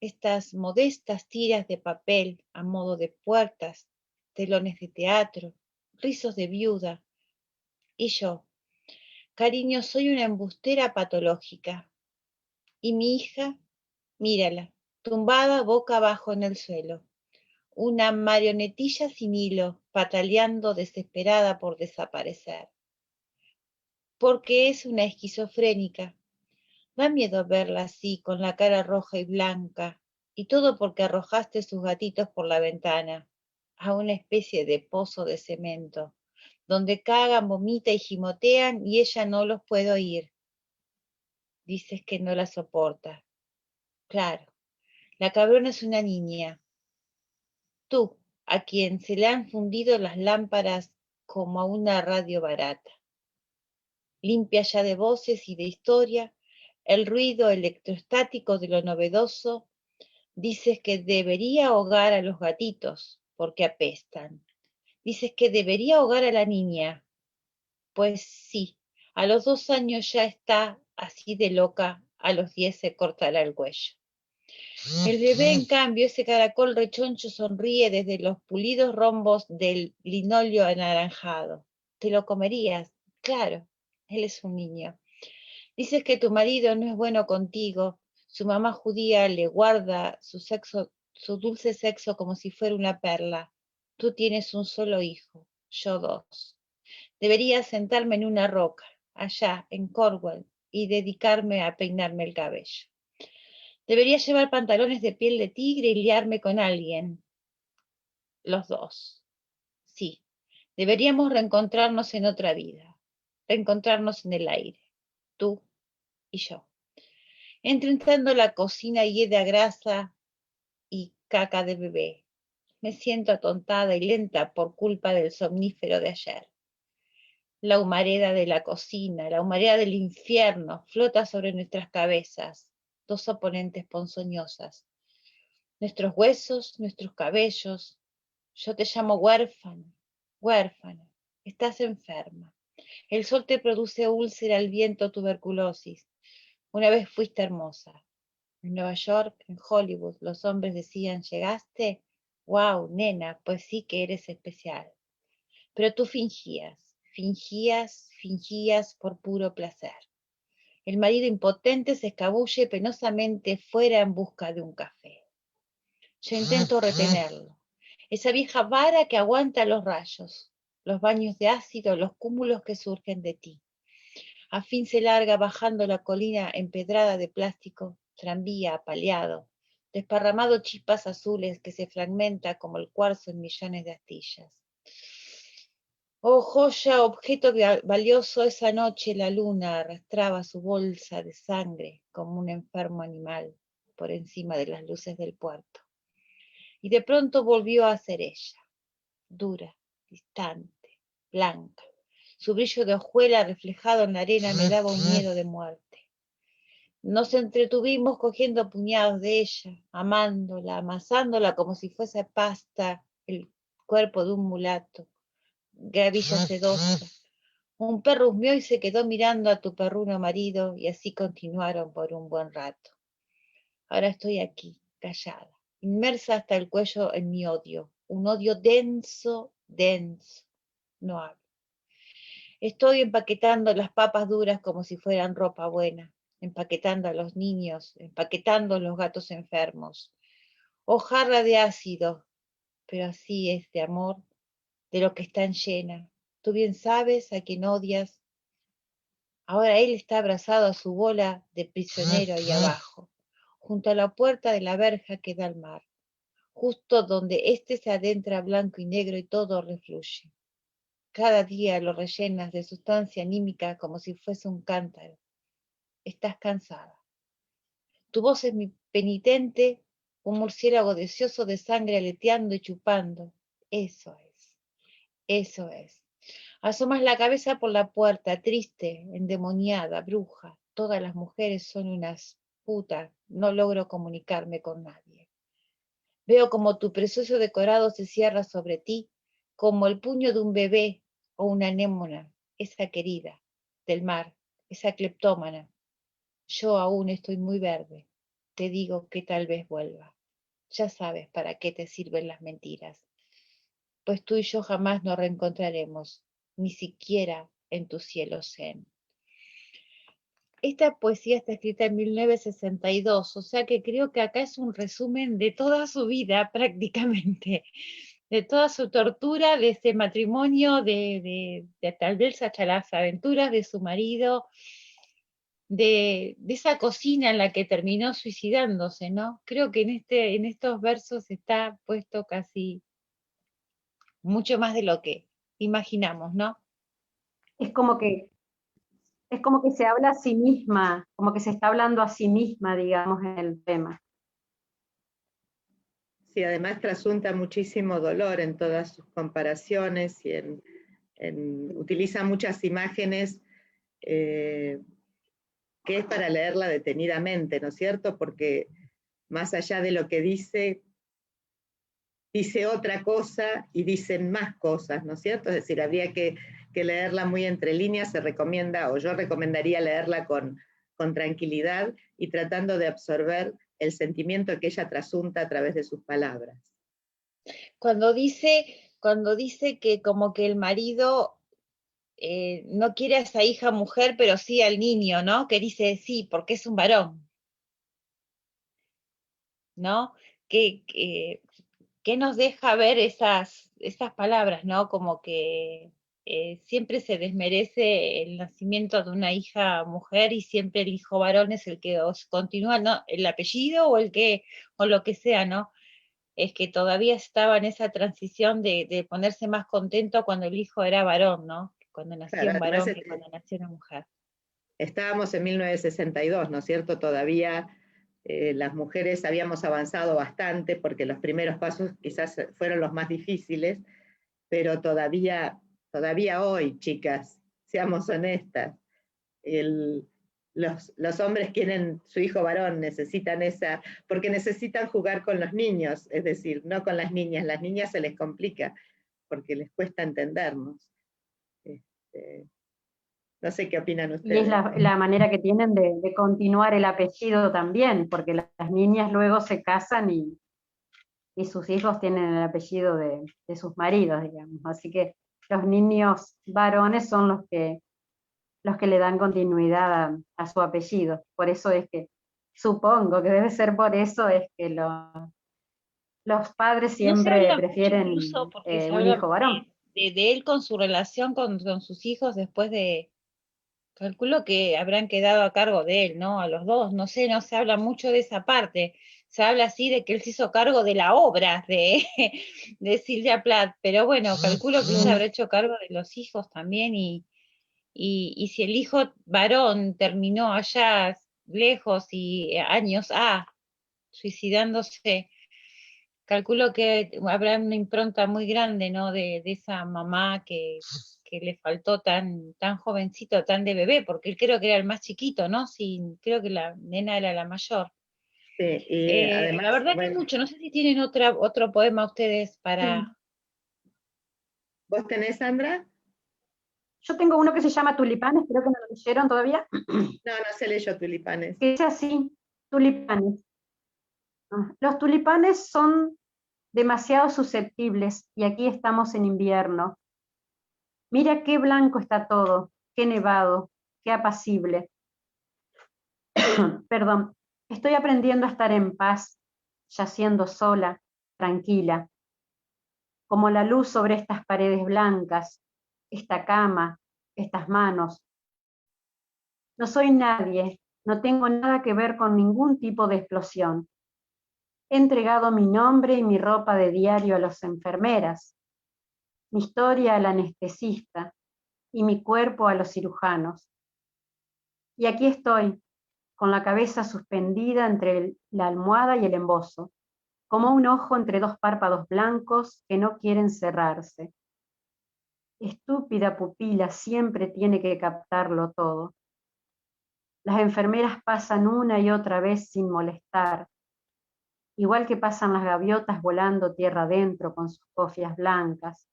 estas modestas tiras de papel a modo de puertas, telones de teatro, rizos de viuda. Y yo, cariño, soy una embustera patológica. Y mi hija, mírala, tumbada boca abajo en el suelo. Una marionetilla sin hilo, pataleando desesperada por desaparecer. Porque es una esquizofrénica. Da miedo verla así, con la cara roja y blanca, y todo porque arrojaste sus gatitos por la ventana, a una especie de pozo de cemento, donde cagan, vomitan y gimotean y ella no los puede oír. Dices que no la soporta. Claro, La cabrona es una niña. Tú, a quien se le han fundido las lámparas como a una radio barata. Limpia ya de voces y de historia, el ruido electrostático de lo novedoso, dices que debería ahogar a los gatitos, porque apestan. Dices que debería ahogar a la niña. Pues sí, a los 2 años ya está así de loca, a los 10 se cortará el cuello. El bebé, en cambio, ese caracol rechoncho, sonríe desde los pulidos rombos del linóleo anaranjado. ¿Te lo comerías? Claro, él es un niño. Dices que tu marido no es bueno contigo, su mamá judía le guarda su dulce sexo como si fuera una perla. Tú tienes un solo hijo, yo 2. Debería sentarme en una roca, allá, en Cornwall, y dedicarme a peinarme el cabello. Debería llevar pantalones de piel de tigre y liarme con alguien. Los 2. Sí, deberíamos reencontrarnos en otra vida, reencontrarnos en el aire, tú y yo. Entrando la cocina llena de grasa y caca de bebé. Me siento atontada y lenta por culpa del somnífero de ayer. La humareda de la cocina, la humareda del infierno flota sobre nuestras cabezas, 2 oponentes ponzoñosas. Nuestros huesos, nuestros cabellos. Yo te llamo huérfana, huérfana. Estás enferma. El sol te produce úlcera, el viento tuberculosis. Una vez fuiste hermosa. En Nueva York, en Hollywood, los hombres decían, ¿llegaste? Wow, nena, pues sí que eres especial. Pero tú fingías por puro placer. El marido impotente se escabulle penosamente fuera en busca de un café. Yo intento retenerlo. Esa vieja vara que aguanta los rayos, los baños de ácido, los cúmulos que surgen de ti. A fin se larga bajando la colina empedrada de plástico, tranvía apaleado, desparramado chispas azules que se fragmenta como el cuarzo en millones de astillas. Oh joya, objeto valioso, esa noche la luna arrastraba su bolsa de sangre como un enfermo animal por encima de las luces del puerto. Y de pronto volvió a ser ella, dura, distante, blanca. Su brillo de hojuela reflejado en la arena me daba un miedo de muerte. Nos entretuvimos cogiendo puñados de ella, amándola, amasándola como si fuese pasta el cuerpo de un mulato, gravilla sedosa. Un perro husmeó y se quedó mirando a tu perruno marido y así continuaron por un buen rato. Ahora estoy aquí, callada, inmersa hasta el cuello en mi odio, un odio denso, denso. No hablo. Estoy empaquetando las papas duras como si fueran ropa buena, empaquetando a los niños, empaquetando los gatos enfermos. Oh, jarra de ácido, pero así es de amor, de lo que están llena. Tú bien sabes a quien odias. Ahora él está abrazado a su bola de prisionero ahí abajo, junto a la puerta de la verja que da al mar, justo donde éste se adentra blanco y negro y todo refluye. Cada día lo rellenas de sustancia anímica como si fuese un cántaro. Estás cansada. Tu voz es mi penitente, un murciélago deseoso de sangre aleteando y chupando. Eso es, eso es. Asomas la cabeza por la puerta, triste, endemoniada, bruja. Todas las mujeres son unas putas. No logro comunicarme con nadie. Veo como tu precioso decorado se cierra sobre ti, como el puño de un bebé o una anémona, esa querida, del mar, esa cleptómana. Yo aún estoy muy verde. Te digo que tal vez vuelva. Ya sabes para qué te sirven las mentiras. Pues tú y yo jamás nos reencontraremos, ni siquiera en tu cielo zen. Esta poesía está escrita en 1962, o sea que creo que acá es un resumen de toda su vida prácticamente, de toda su tortura, de ese matrimonio, de tal vez hasta las aventuras de su marido, de esa cocina en la que terminó suicidándose, ¿no? Creo que en estos versos está puesto casi mucho más de lo que imaginamos, ¿no? Es como que, es como que se habla a sí misma, como que se está hablando a sí misma, digamos, en el tema. Sí, además trasunta muchísimo dolor en todas sus comparaciones y utiliza muchas imágenes que es para leerla detenidamente, ¿no es cierto? Porque más allá de lo que dice otra cosa y dicen más cosas, ¿no es cierto? Es decir, habría que leerla muy entre líneas, se recomienda, o yo recomendaría leerla con tranquilidad y tratando de absorber el sentimiento que ella trasunta a través de sus palabras. Cuando dice que como que el marido no quiere a esa hija mujer, pero sí al niño, ¿no? Que dice sí, porque es un varón, ¿no? ¿Qué nos deja ver esas palabras, ¿no? Como que siempre se desmerece el nacimiento de una hija mujer y siempre el hijo varón es el que os continúa, ¿no? El apellido o lo que sea, ¿no? Es que todavía estaba en esa transición de ponerse más contento cuando el hijo era varón, ¿no? Cuando nació Claro, un además varón que cuando nació una mujer. estábamos en 1962, ¿no es cierto? Todavía las mujeres habíamos avanzado bastante porque los primeros pasos quizás fueron los más difíciles, pero todavía hoy, chicas, seamos honestas, los hombres quieren su hijo varón, necesitan porque necesitan jugar con los niños, es decir, no con las niñas se les complica porque les cuesta entendernos. No sé qué opinan Y es ustedes. la manera que tienen de continuar el apellido también, porque las niñas luego se casan y sus hijos tienen el apellido de sus maridos, digamos. Así que los niños varones son los que le dan continuidad a su apellido. Por eso es que, supongo que debe ser por eso, es que los padres No se siempre habla mucho prefieren incluso porque se un habla hijo varón. de él con su relación con sus hijos después de, calculo que habrán quedado a cargo de él, ¿no? A los dos, no sé, no se habla mucho de esa parte. Se habla así de que él se hizo cargo de la obra de Silvia Plath, pero bueno, calculo que él se habrá hecho cargo de los hijos también y si el hijo varón terminó allá lejos y años suicidándose, calculo que habrá una impronta muy grande, ¿no? De esa mamá que le faltó tan jovencito, tan de bebé, porque él creo que era el más chiquito, ¿no? Sí, creo que la nena era la mayor. Sí, y además, La verdad que bueno, mucho, no sé si tienen otro poema ustedes para... ¿vos tenés, Sandra? Yo tengo uno que se llama Tulipanes, creo que no lo leyeron todavía, No, no se leyó Tulipanes. que dice así, tulipanes. Los tulipanes son demasiado susceptibles y aquí estamos en invierno. Mira qué blanco está todo, qué nevado, qué apacible. Perdón, estoy aprendiendo a estar en paz, yaciendo sola, tranquila, como la luz sobre estas paredes blancas, esta cama, estas manos. No soy nadie, no tengo nada que ver con ningún tipo de explosión. He entregado mi nombre y mi ropa de diario a las enfermeras, mi historia al anestesista y mi cuerpo a los cirujanos. Y aquí estoy, con la cabeza suspendida entre la almohada y el embozo, como un ojo entre dos párpados blancos que no quieren cerrarse. Estúpida pupila siempre tiene que captarlo todo. Las enfermeras pasan una y otra vez sin molestar, igual que pasan las gaviotas volando tierra adentro con sus cofias blancas.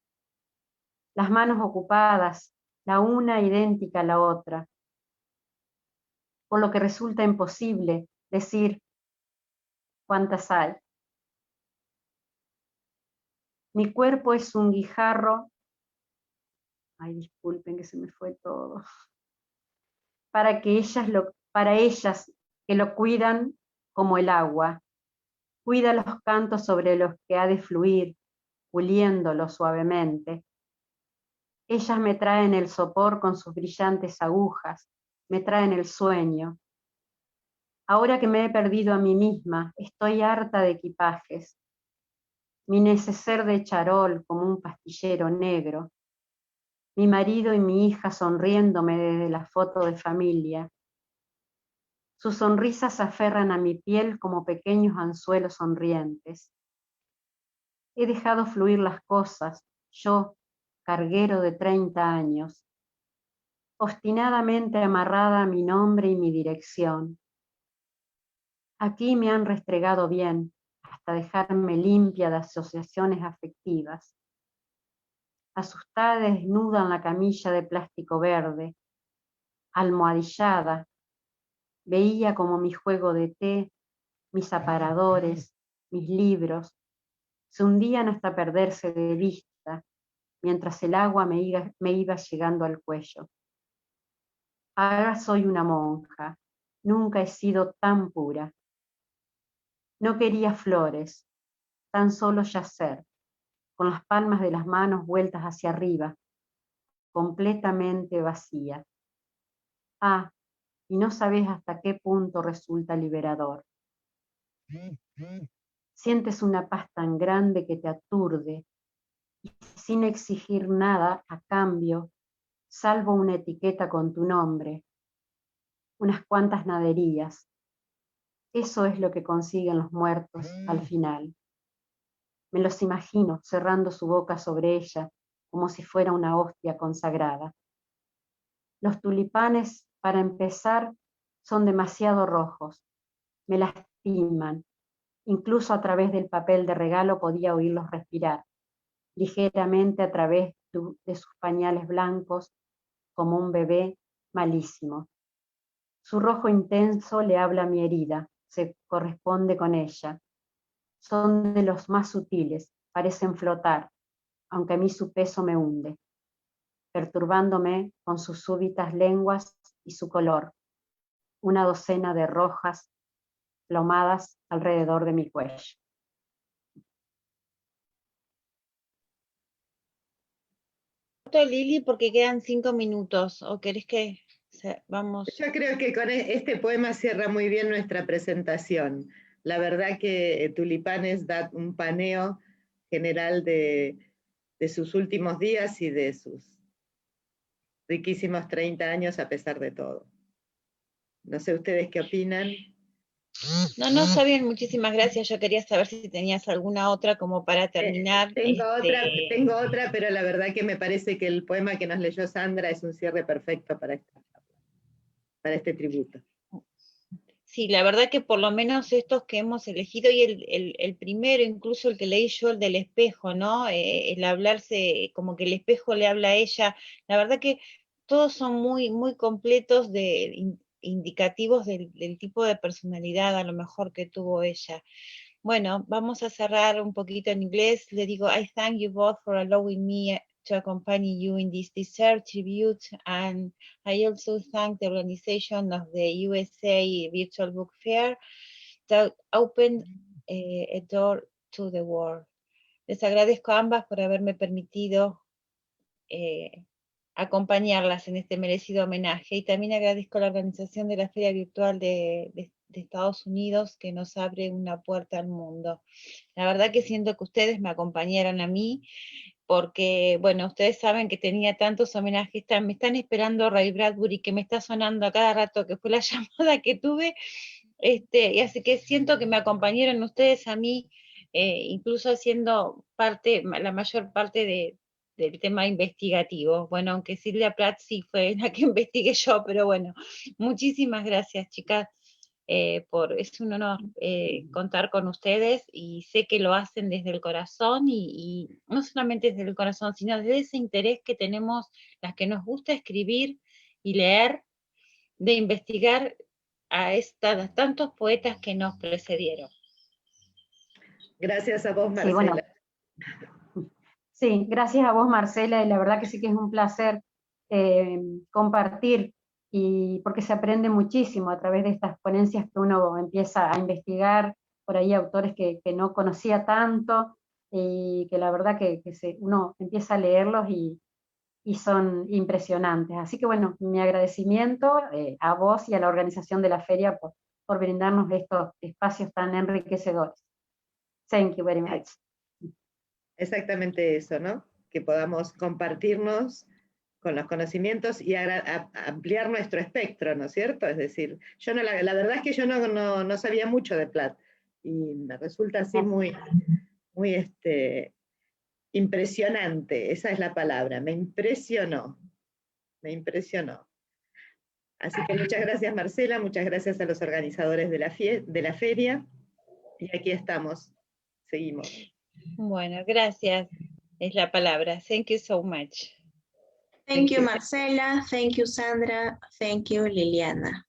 Las manos ocupadas, la una idéntica a la otra, por lo que resulta imposible decir cuántas hay. Mi cuerpo es un guijarro, ay, disculpen que se me fue todo, para ellas que lo cuidan como el agua, cuida los cantos sobre los que ha de fluir, puliéndolo suavemente. Ellas me traen el sopor con sus brillantes agujas, me traen el sueño. Ahora que me he perdido a mí misma, estoy harta de equipajes. Mi neceser de charol como un pastillero negro. Mi marido y mi hija sonriéndome desde la foto de familia. Sus sonrisas se aferran a mi piel como pequeños anzuelos sonrientes. He dejado fluir las cosas, yo, carguero de 30 años, obstinadamente amarrada a mi nombre y mi dirección. Aquí me han restregado bien, hasta dejarme limpia de asociaciones afectivas. Asustada desnuda en la camilla de plástico verde, almohadillada, veía como mi juego de té, mis aparadores, mis libros, se hundían hasta perderse de vista, mientras el agua me iba llegando al cuello. Ahora soy una monja, nunca he sido tan pura. No quería flores, tan solo yacer, con las palmas de las manos vueltas hacia arriba, completamente vacía. Ah, y no sabes hasta qué punto resulta liberador. Sientes una paz tan grande que te aturde, y sin exigir nada a cambio, salvo una etiqueta con tu nombre, unas cuantas naderías. Eso es lo que consiguen los muertos al final. Me los imagino cerrando su boca sobre ella, como si fuera una hostia consagrada. Los tulipanes, para empezar, son demasiado rojos, me lastiman. Incluso a través del papel de regalo podía oírlos respirar, ligeramente a través de sus pañales blancos, como un bebé malísimo. Su rojo intenso le habla a mi herida, se corresponde con ella. Son de los más sutiles, parecen flotar, aunque a mí su peso me hunde, perturbándome con sus súbitas lenguas y su color, una docena de rojas plomadas alrededor de mi cuello. Lili, porque quedan 5 minutos, o querés que vamos. Yo creo que con este poema cierra muy bien nuestra presentación. La verdad que Tulipanes da un paneo general de sus últimos días y de sus riquísimos 30 años a pesar de todo. No sé ustedes qué opinan. No, está bien, muchísimas gracias. Yo quería saber si tenías alguna otra como para terminar. Tengo otra, pero la verdad que me parece que el poema que nos leyó Sandra es un cierre perfecto para este tributo. Sí, la verdad que por lo menos estos que hemos elegido, y el primero, incluso el que leí yo, el del espejo, ¿no? El hablarse, como que el espejo le habla a ella, la verdad que todos son muy, muy completos, indicativos del tipo de personalidad a lo mejor que tuvo ella. Bueno, vamos a cerrar un poquito en inglés. Le digo, I thank you both for allowing me to accompany you in this deserved tribute, and I also thank the organization of the USA Virtual Book Fair that opened a door to the world. Les agradezco a ambas por haberme permitido acompañarlas en este merecido homenaje, y también agradezco a la organización de la Feria Virtual de Estados Unidos, que nos abre una puerta al mundo. La verdad que siento que ustedes me acompañaron a mí, porque, bueno, ustedes saben que tenía tantos homenajes, me están esperando Ray Bradbury, que me está sonando a cada rato, que fue la llamada que tuve, y así que siento que me acompañaron ustedes a mí, incluso haciendo parte, la mayor parte del tema investigativo. Bueno, aunque Silvia Plath sí fue la que investigué yo, pero bueno, muchísimas gracias, chicas. Es un honor contar con ustedes, y sé que lo hacen desde el corazón, y no solamente desde el corazón, sino desde ese interés que tenemos las que nos gusta escribir y leer, de investigar a tantos poetas que nos precedieron. Gracias a vos, Marcela. Sí, bueno, sí, gracias a vos, Marcela, y la verdad que sí que es un placer compartir, y porque se aprende muchísimo a través de estas ponencias que uno empieza a investigar, por ahí autores que no conocía tanto, y que la verdad que uno empieza a leerlos y son impresionantes. Así que bueno, mi agradecimiento a vos y a la organización de la feria por brindarnos estos espacios tan enriquecedores. Thank you very much. Exactamente eso, ¿no? Que podamos compartirnos con los conocimientos y ampliar nuestro espectro, ¿no es cierto? Es decir, yo no, la verdad es que yo no sabía mucho de Plath, y me resulta así muy, muy impresionante, esa es la palabra, me impresionó. Así que muchas gracias Marcela, muchas gracias a los organizadores de la feria, y aquí estamos, seguimos. Bueno, gracias, es la palabra. Thank you so much. Thank you, Marcela. Thank you, Sandra. Thank you, Liliana.